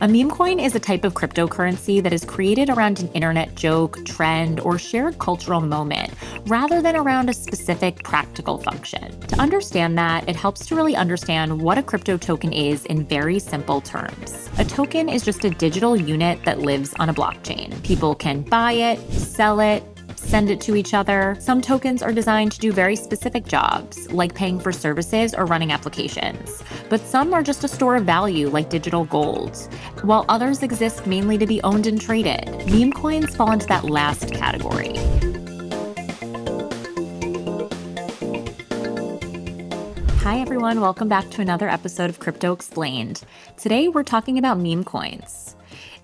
A meme coin is a type of cryptocurrency that is created around an internet joke, trend, or shared cultural moment, rather than around a specific practical function. To understand that, it helps to really understand what a crypto token is in very simple terms. A token is just a digital unit that lives on a blockchain. People can buy it, sell it, send it to each other. Some tokens are designed to do very specific jobs, like paying for services or running applications. But some are just a store of value, like digital gold, while others exist mainly to be owned and traded. Meme coins fall into that last category. Hi everyone, welcome back to another episode of Crypto Explained. Today we're talking about meme coins.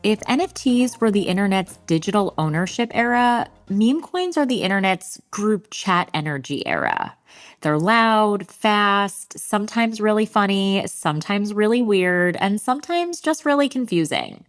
If NFTs were the internet's digital ownership era, meme coins are the internet's group chat energy era. They're loud, fast, sometimes really funny, sometimes really weird, and sometimes just really confusing.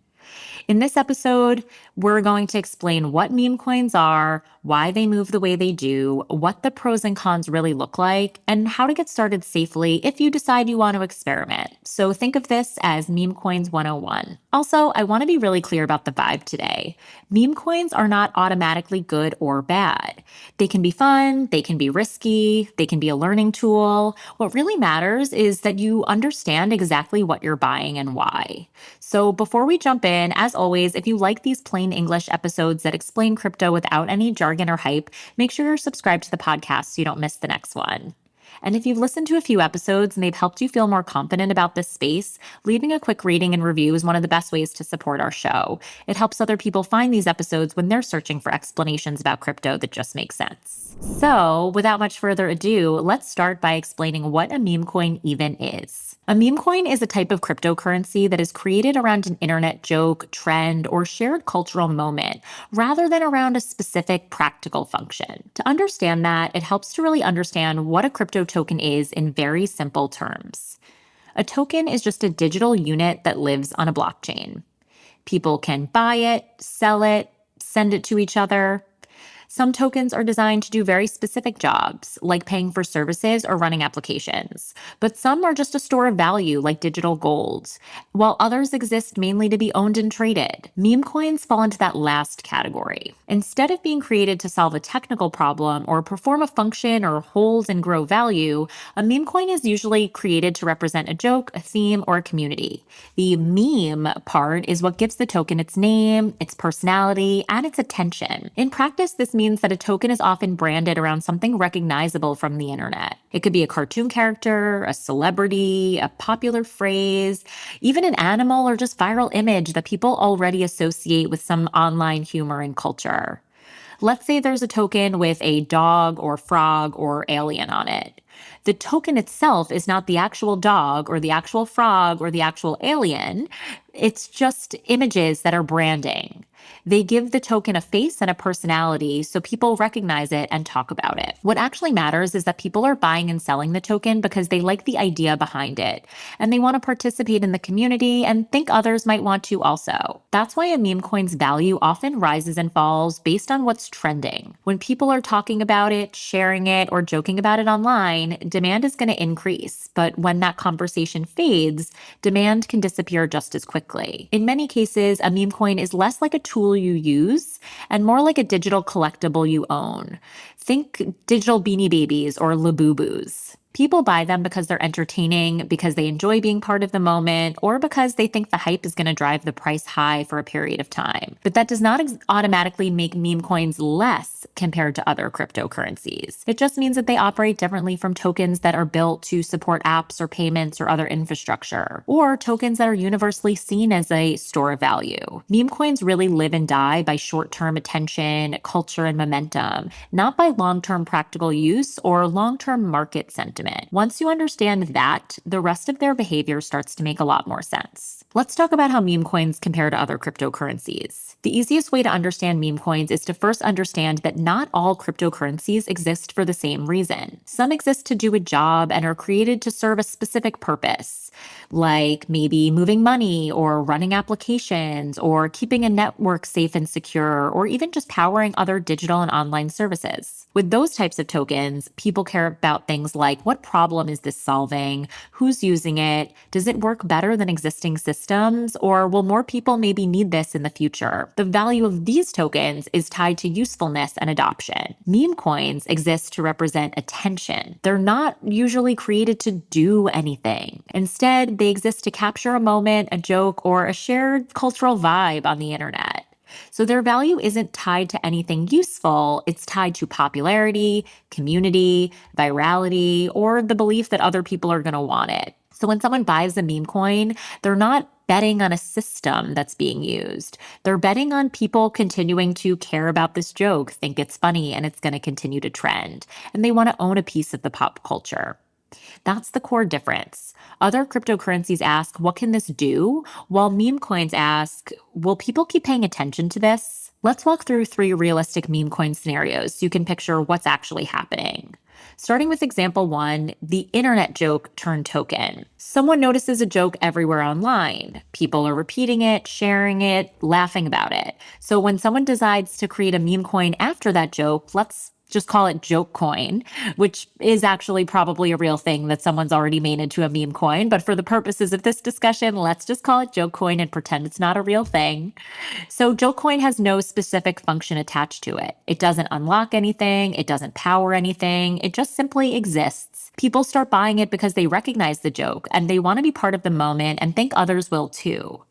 In this episode, we're going to explain what meme coins are, why they move the way they do, what the pros and cons really look like, and how to get started safely if you decide you want to experiment. So think of this as Meme Coins 101. Also, I want to be really clear about the vibe today. Meme coins are not automatically good or bad. They can be fun, they can be risky, they can be a learning tool. What really matters is that you understand exactly what you're buying and why. So before we jump in, as always, if you like these plain English episodes that explain crypto without any jargon or hype, make sure you're subscribed to the podcast so you don't miss the next one. And if you've listened to a few episodes and they've helped you feel more confident about this space, leaving a quick rating and review is one of the best ways to support our show. It helps other people find these episodes when they're searching for explanations about crypto that just make sense. So, without much further ado, let's start by explaining what a meme coin even is. A meme coin is a type of cryptocurrency that is created around an internet joke, trend, or shared cultural moment, rather than around a specific practical function. To understand that, it helps to really understand what a crypto token is in very simple terms. A token is just a digital unit that lives on a blockchain. People can buy it, sell it, send it to each other. Some tokens are designed to do very specific jobs, like paying for services or running applications. But some are just a store of value, like digital gold, while others exist mainly to be owned and traded. Meme coins fall into that last category. Instead of being created to solve a technical problem or perform a function or hold and grow value, a meme coin is usually created to represent a joke, a theme, or a community. The meme part is what gives the token its name, its personality, and its attention. In practice, this means that a token is often branded around something recognizable from the internet. It could be a cartoon character, a celebrity, a popular phrase, even an animal or just viral image that people already associate with some online humor and culture. Let's say there's a token with a dog or frog or alien on it. The token itself is not the actual dog or the actual frog or the actual alien. It's just images that are branding. They give the token a face and a personality so people recognize it and talk about it. What actually matters is that people are buying and selling the token because they like the idea behind it, and they want to participate in the community and think others might want to also. That's why a meme coin's value often rises and falls based on what's trending. When people are talking about it, sharing it, or joking about it online, demand is going to increase. But when that conversation fades, demand can disappear just as quickly. In many cases, a meme coin is less like a tool you use and more like a digital collectible you own. Think digital Beanie Babies or Labubus. People buy them because they're entertaining, because they enjoy being part of the moment, or because they think the hype is going to drive the price high for a period of time. But that does not automatically make meme coins less compared to other cryptocurrencies. It just means that they operate differently from tokens that are built to support apps or payments or other infrastructure, or tokens that are universally seen as a store of value. Meme coins really live and die by short-term attention, culture, and momentum, not by long-term practical use or long-term market sentiment. Once you understand that, the rest of their behavior starts to make a lot more sense. Let's talk about how meme coins compare to other cryptocurrencies. The easiest way to understand meme coins is to first understand that not all cryptocurrencies exist for the same reason. Some exist to do a job and are created to serve a specific purpose, like maybe moving money or running applications or keeping a network safe and secure, or even just powering other digital and online services. With those types of tokens, people care about things like what problem is this solving, who's using it, does it work better than existing systems, systems, or will more people maybe need this in the future? The value of these tokens is tied to usefulness and adoption. Meme coins exist to represent attention. They're not usually created to do anything. Instead, they exist to capture a moment, a joke, or a shared cultural vibe on the internet. So their value isn't tied to anything useful, it's tied to popularity, community, virality, or the belief that other people are going to want it. So when someone buys a meme coin, they're not betting on a system that's being used. They're betting on people continuing to care about this joke, think it's funny, and it's going to continue to trend. And they want to own a piece of the pop culture. That's the core difference. Other cryptocurrencies ask, what can this do? While meme coins ask, will people keep paying attention to this? Let's walk through 3 realistic meme coin scenarios so you can picture what's actually happening. Starting with example 1, the internet joke turned token. Someone notices a joke everywhere online. People are repeating it, sharing it, laughing about it. So when someone decides to create a meme coin after that joke, let's just call it joke coin, which is actually probably a real thing that someone's already made into a meme coin. But for the purposes of this discussion, let's just call it joke coin and pretend it's not a real thing. So joke coin has no specific function attached to it. It doesn't unlock anything. It doesn't power anything. It just simply exists. People start buying it because they recognize the joke and they want to be part of the moment and think others will too.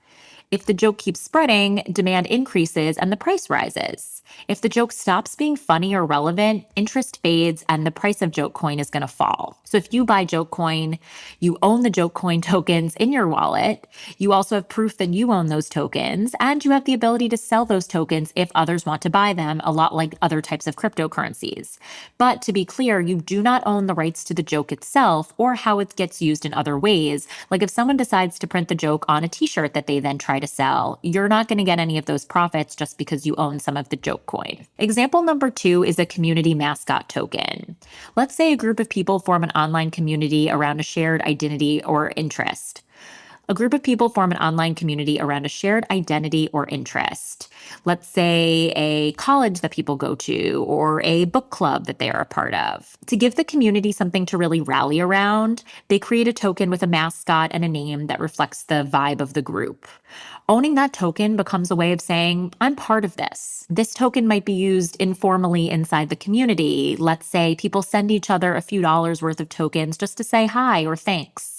If the joke keeps spreading, demand increases and the price rises. If the joke stops being funny or relevant, interest fades and the price of joke coin is going to fall. So if you buy joke coin, you own the joke coin tokens in your wallet. You also have proof that you own those tokens, and you have the ability to sell those tokens if others want to buy them, a lot like other types of cryptocurrencies. But to be clear, you do not own the rights to the joke itself or how it gets used in other ways. Like if someone decides to print the joke on a t-shirt that they then try to sell, you're not going to get any of those profits just because you own some of the joke coin. Example number 2 is a community mascot token. Let's say a group of people form an online community around a shared identity or interest. A group of people form an online community around a shared identity or interest. Let's say a college that people go to or a book club that they are a part of. To give the community something to really rally around, they create a token with a mascot and a name that reflects the vibe of the group. Owning that token becomes a way of saying, I'm part of this. This token might be used informally inside the community. Let's say people send each other a few dollars worth of tokens just to say hi or thanks.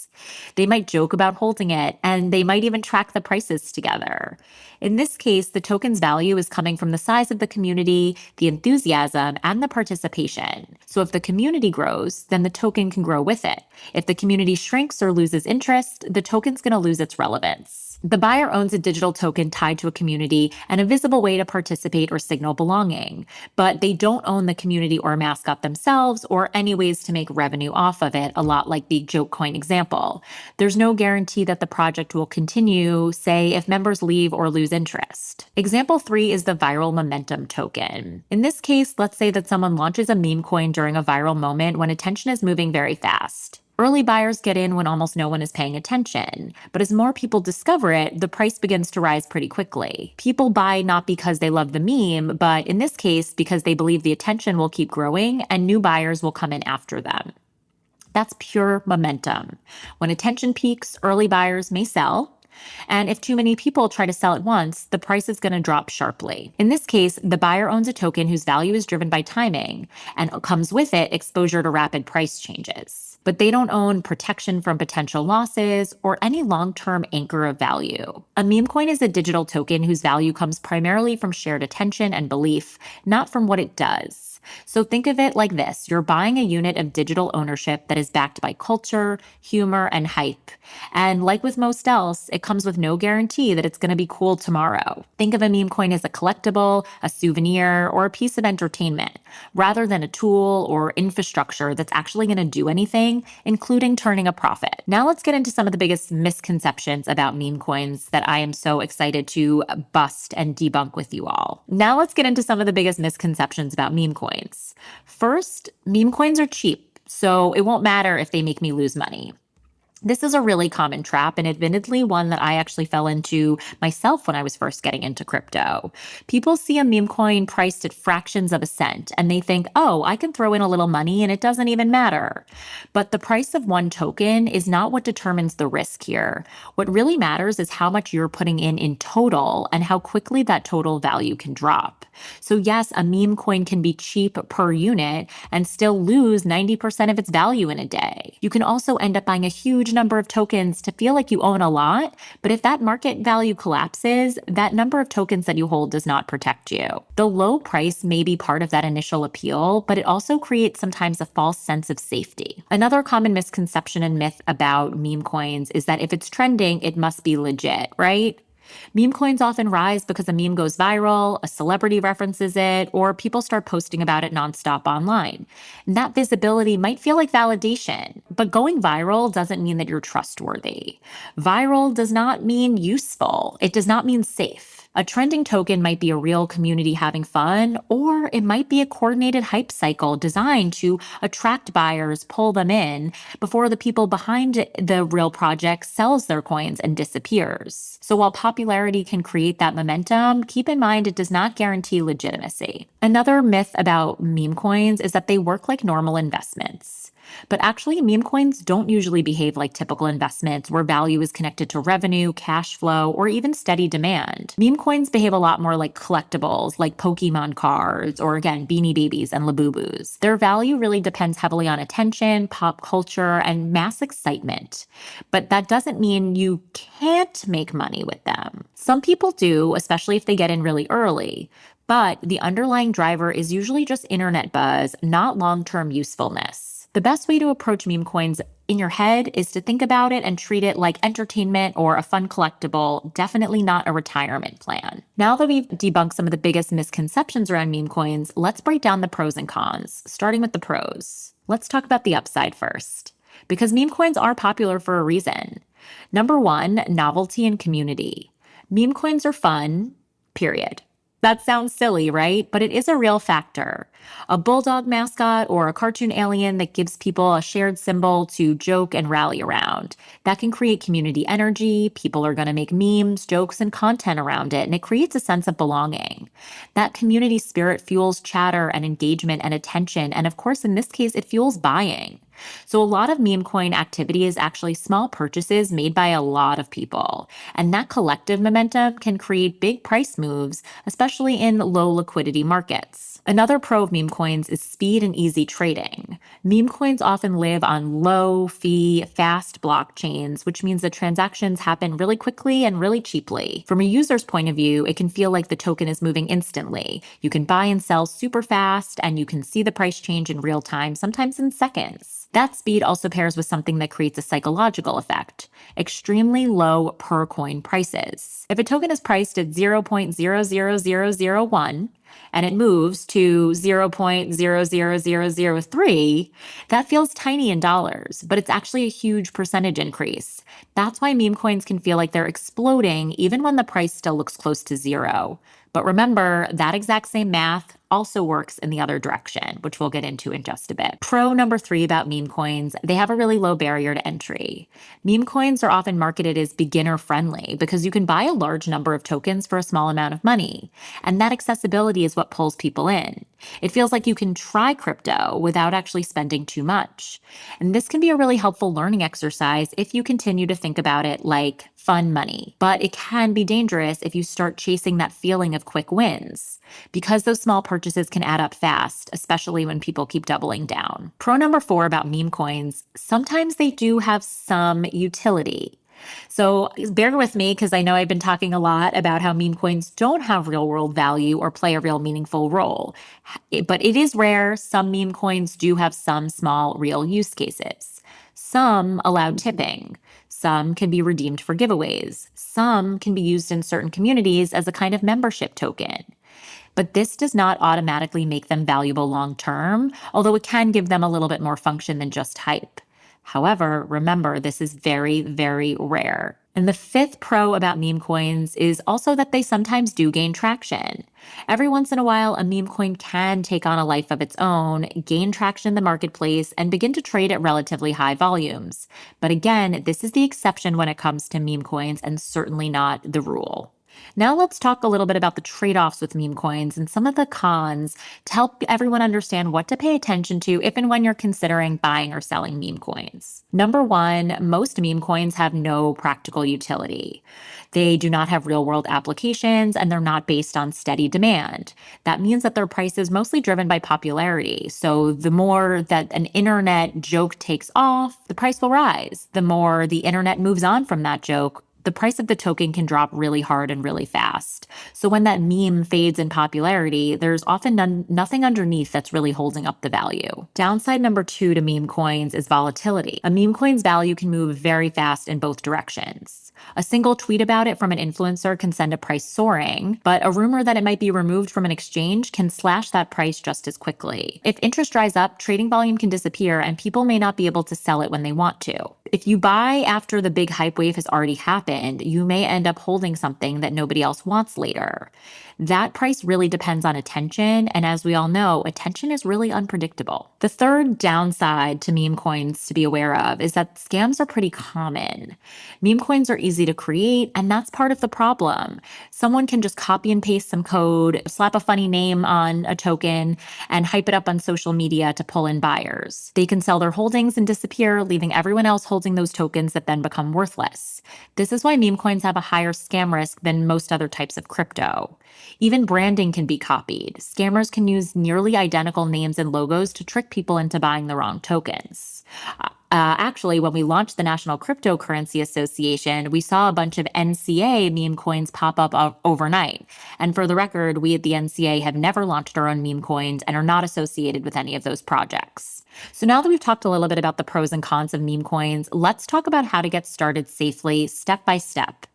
They might joke about holding it, and they might even track the prices together. In this case, the token's value is coming from the size of the community, the enthusiasm, and the participation. So if the community grows, then the token can grow with it. If the community shrinks or loses interest, the token's going to lose its relevance. The buyer owns a digital token tied to a community and a visible way to participate or signal belonging, but they don't own the community or mascot themselves or any ways to make revenue off of it, a lot like the joke coin example. There's no guarantee that the project will continue, say, if members leave or lose interest. Example 3 is the viral momentum token. In this case, let's say that someone launches a meme coin during a viral moment when attention is moving very fast. Early buyers get in when almost no one is paying attention, but as more people discover it, the price begins to rise pretty quickly. People buy not because they love the meme, but in this case, because they believe the attention will keep growing and new buyers will come in after them. That's pure momentum. When attention peaks, early buyers may sell. And if too many people try to sell at once, the price is going to drop sharply. In this case, the buyer owns a token whose value is driven by timing, and comes with it exposure to rapid price changes. But they don't own protection from potential losses or any long-term anchor of value. A meme coin is a digital token whose value comes primarily from shared attention and belief, not from what it does. So think of it like this. You're buying a unit of digital ownership that is backed by culture, humor, and hype. And like with most else, it comes with no guarantee that it's going to be cool tomorrow. Think of a meme coin as a collectible, a souvenir, or a piece of entertainment, rather than a tool or infrastructure that's actually going to do anything, including turning a profit. Now let's get into some of the biggest misconceptions about meme coins that I am so excited to bust and debunk with you all. Now let's get into some of the biggest misconceptions about meme coins. First, meme coins are cheap, so it won't matter if they make me lose money. This is a really common trap, and admittedly one that I actually fell into myself when I was first getting into crypto. People see a meme coin priced at fractions of a cent and they think, oh, I can throw in a little money and it doesn't even matter. But the price of one token is not what determines the risk here. What really matters is how much you're putting in total and how quickly that total value can drop. So yes, a meme coin can be cheap per unit and still lose 90% of its value in a day. You can also end up buying a huge number of tokens to feel like you own a lot, but if that market value collapses, that number of tokens that you hold does not protect you. The low price may be part of that initial appeal, but it also creates sometimes a false sense of safety. Another common misconception and myth about meme coins is that if it's trending, it must be legit, right? Meme coins often rise because a meme goes viral, a celebrity references it, or people start posting about it nonstop online. And that visibility might feel like validation, but going viral doesn't mean that you're trustworthy. Viral does not mean useful. It does not mean safe. A trending token might be a real community having fun, or it might be a coordinated hype cycle designed to attract buyers, pull them in, before the people behind the real project sells their coins and disappears. So while popularity can create that momentum, keep in mind it does not guarantee legitimacy. Another myth about meme coins is that they work like normal investments. But actually, meme coins don't usually behave like typical investments where value is connected to revenue, cash flow, or even steady demand. Meme coins behave a lot more like collectibles, like Pokemon cards, or again, Beanie Babies and Labubus. Their value really depends heavily on attention, pop culture, and mass excitement. But that doesn't mean you can't make money with them. Some people do, especially if they get in really early. But the underlying driver is usually just internet buzz, not long-term usefulness. The best way to approach meme coins in your head is to think about it and treat it like entertainment or a fun collectible, definitely not a retirement plan. Now that we've debunked some of the biggest misconceptions around meme coins, let's break down the pros and cons, starting with the pros. Let's talk about the upside first, because meme coins are popular for a reason. Number one, novelty and community. Meme coins are fun, period. That sounds silly, right? But it is a real factor. A bulldog mascot or a cartoon alien that gives people a shared symbol to joke and rally around. That can create community energy. People are going to make memes, jokes, and content around it, and it creates a sense of belonging. That community spirit fuels chatter and engagement and attention, and of course, in this case, it fuels buying. So a lot of meme coin activity is actually small purchases made by a lot of people. And that collective momentum can create big price moves, especially in low liquidity markets. Another pro of meme coins is speed and easy trading. Meme coins often live on low fee, fast blockchains, which means that transactions happen really quickly and really cheaply. From a user's point of view, it can feel like the token is moving instantly. You can buy and sell super fast, and you can see the price change in real time, sometimes in seconds. That speed also pairs with something that creates a psychological effect: extremely low per coin prices. If a token is priced at 0.00001 and it moves to 0.00003, that feels tiny in dollars, but it's actually a huge percentage increase. That's why meme coins can feel like they're exploding even when the price still looks close to zero. But remember, that exact same math also works in the other direction, which we'll get into in just a bit. Pro number 3 about meme coins: they have a really low barrier to entry. Meme coins are often marketed as beginner friendly because you can buy a large number of tokens for a small amount of money. And that accessibility is what pulls people in. It feels like you can try crypto without actually spending too much. And this can be a really helpful learning exercise if you continue to think about it like fun money. But it can be dangerous if you start chasing that feeling of quick wins, because those small purchases can add up fast, especially when people keep doubling down. Pro number 4 about meme coins: sometimes they do have some utility. So bear with me, because I know I've been talking a lot about how meme coins don't have real world value or play a real meaningful role. But it is rare. Some meme coins do have some small real use cases. Some allow tipping. Some can be redeemed for giveaways. Some can be used in certain communities as a kind of membership token. But this does not automatically make them valuable long term, although it can give them a little bit more function than just hype. However, remember, this is very, very rare. And the fifth pro about meme coins is also that they sometimes do gain traction. Every once in a while, a meme coin can take on a life of its own, gain traction in the marketplace, and begin to trade at relatively high volumes. But again, this is the exception when it comes to meme coins and certainly not the rule. Now let's talk a little bit about the trade-offs with meme coins and some of the cons to help everyone understand what to pay attention to if and when you're considering buying or selling meme coins. Number one, most meme coins have no practical utility. They do not have real-world applications and they're not based on steady demand. That means that their price is mostly driven by popularity. So the more that an internet joke takes off, the price will rise. The more the internet moves on from that joke, the price of the token can drop really hard and really fast. So when that meme fades in popularity, there's often nothing underneath that's really holding up the value. Downside number two to meme coins is volatility. A meme coin's value can move very fast in both directions. A single tweet about it from an influencer can send a price soaring, but a rumor that it might be removed from an exchange can slash that price just as quickly. If interest dries up, trading volume can disappear and people may not be able to sell it when they want to. If you buy after the big hype wave has already happened, you may end up holding something that nobody else wants later. That price really depends on attention, and as we all know, attention is really unpredictable. The third downside to meme coins to be aware of is that scams are pretty common. Meme coins are easy to create, and that's part of the problem. Someone can just copy and paste some code, slap a funny name on a token, and hype it up on social media to pull in buyers. They can sell their holdings and disappear, leaving everyone else holding those tokens that then become worthless. This is why meme coins have a higher scam risk than most other types of crypto. Even branding can be copied. Scammers can use nearly identical names and logos to trick people into buying the wrong tokens. Actually, when we launched the National Cryptocurrency Association, we saw a bunch of NCA meme coins pop up overnight. And for the record, we at the NCA have never launched our own meme coins and are not associated with any of those projects. So now that we've talked a little bit about the pros and cons of meme coins, let's talk about how to get started safely, step by step.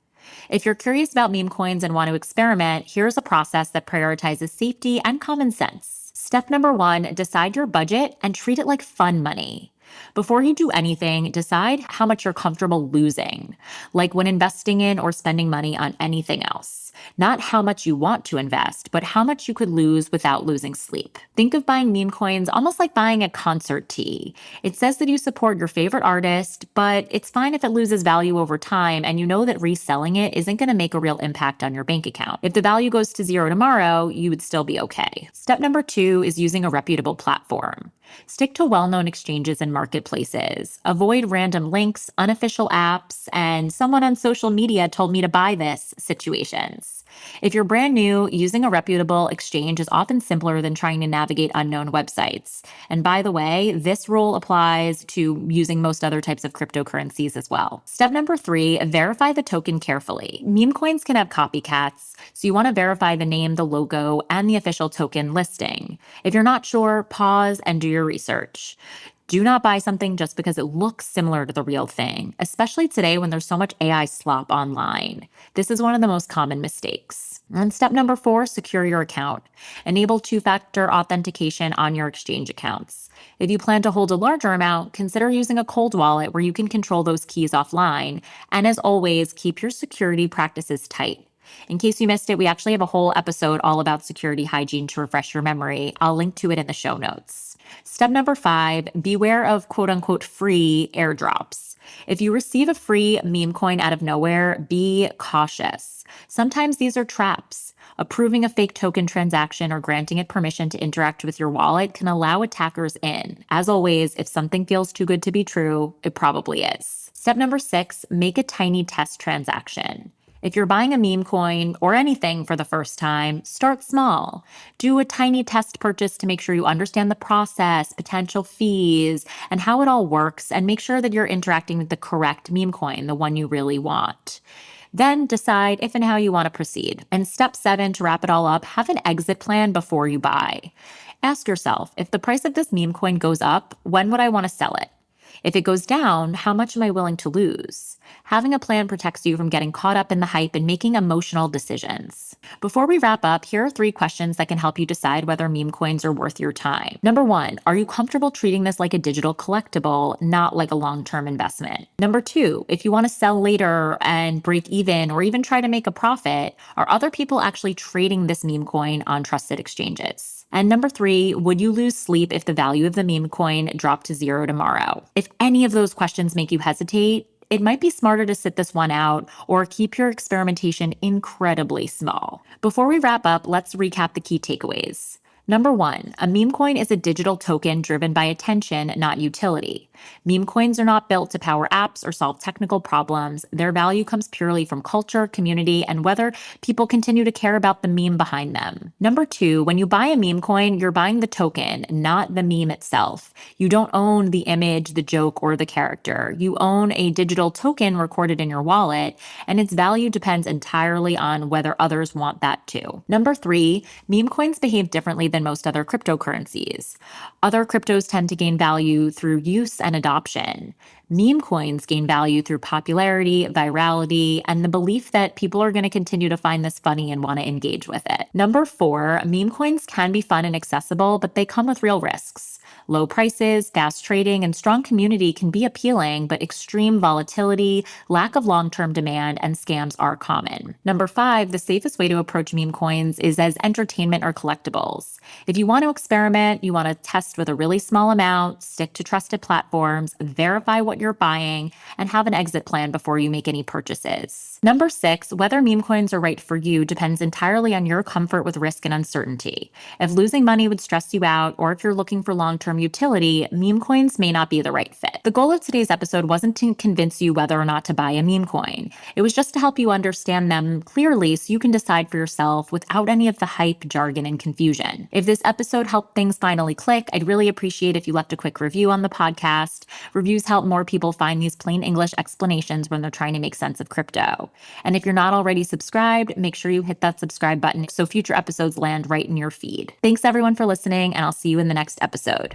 If you're curious about meme coins and want to experiment, here's a process that prioritizes safety and common sense. Step number one, decide your budget and treat it like fun money. Before you do anything, decide how much you're comfortable losing, like when investing in or spending money on anything else. Not how much you want to invest, but how much you could lose without losing sleep. Think of buying meme coins almost like buying a concert tee. It says that you support your favorite artist, but it's fine if it loses value over time and you know that reselling it isn't going to make a real impact on your bank account. If the value goes to zero tomorrow, you would still be okay. Step number two is using a reputable platform. Stick to well-known exchanges and marketplaces. Avoid random links, unofficial apps, and someone on social media told me to buy this situations. If you're brand new, using a reputable exchange is often simpler than trying to navigate unknown websites. And by the way, this rule applies to using most other types of cryptocurrencies as well. Step number three, verify the token carefully. Meme coins can have copycats, so you want to verify the name, the logo, and the official token listing. If you're not sure, pause and do your research. Do not buy something just because it looks similar to the real thing, especially today when there's so much AI slop online. This is one of the most common mistakes. And step number four, secure your account. Enable two-factor authentication on your exchange accounts. If you plan to hold a larger amount, consider using a cold wallet where you can control those keys offline. And as always, keep your security practices tight. In case you missed it, we actually have a whole episode all about security hygiene to refresh your memory. I'll link to it in the show notes. Step number five, beware of quote unquote free airdrops. If you receive a free meme coin out of nowhere, be cautious. Sometimes these are traps. Approving a fake token transaction or granting it permission to interact with your wallet can allow attackers in. As always, if something feels too good to be true, it probably is. Step number six, make a tiny test transaction. If you're buying a meme coin or anything for the first time, start small. Do a tiny test purchase to make sure you understand the process, potential fees, and how it all works, and make sure that you're interacting with the correct meme coin, the one you really want. Then decide if and how you want to proceed. And step seven, to wrap it all up, have an exit plan before you buy. Ask yourself, if the price of this meme coin goes up, when would I want to sell it? If it goes down, how much am I willing to lose? Having a plan protects you from getting caught up in the hype and making emotional decisions. Before we wrap up, here are 3 questions that can help you decide whether meme coins are worth your time. Number 1, are you comfortable treating this like a digital collectible, not like a long-term investment? Number 2, if you want to sell later and break even or even try to make a profit, are other people actually trading this meme coin on trusted exchanges? And number 3, would you lose sleep if the value of the meme coin dropped to 0 tomorrow? If any of those questions make you hesitate, it might be smarter to sit this one out or keep your experimentation incredibly small. Before we wrap up, let's recap the key takeaways. Number 1, a meme coin is a digital token driven by attention, not utility. Meme coins are not built to power apps or solve technical problems. Their value comes purely from culture, community, and whether people continue to care about the meme behind them. Number 2, when you buy a meme coin, you're buying the token, not the meme itself. You don't own the image, the joke, or the character. You own a digital token recorded in your wallet, and its value depends entirely on whether others want that too. Number 3, meme coins behave differently than most other cryptocurrencies. Other cryptos tend to gain value through use and adoption. Meme coins gain value through popularity, virality, and the belief that people are going to continue to find this funny and want to engage with it. Number 4, meme coins can be fun and accessible, but they come with real risks. Low prices, fast trading, and strong community can be appealing, but extreme volatility, lack of long-term demand, and scams are common. Number 5, the safest way to approach meme coins is as entertainment or collectibles. If you want to experiment, you want to test with a really small amount, stick to trusted platforms, verify what you're buying, and have an exit plan before you make any purchases. Number 6, whether meme coins are right for you depends entirely on your comfort with risk and uncertainty. If losing money would stress you out, or if you're looking for long-term utility, meme coins may not be the right fit. The goal of today's episode wasn't to convince you whether or not to buy a meme coin. It was just to help you understand them clearly so you can decide for yourself without any of the hype, jargon, and confusion. If this episode helped things finally click, I'd really appreciate if you left a quick review on the podcast. Reviews help more people find these plain English explanations when they're trying to make sense of crypto. And if you're not already subscribed, make sure you hit that subscribe button so future episodes land right in your feed. Thanks everyone for listening, and I'll see you in the next episode.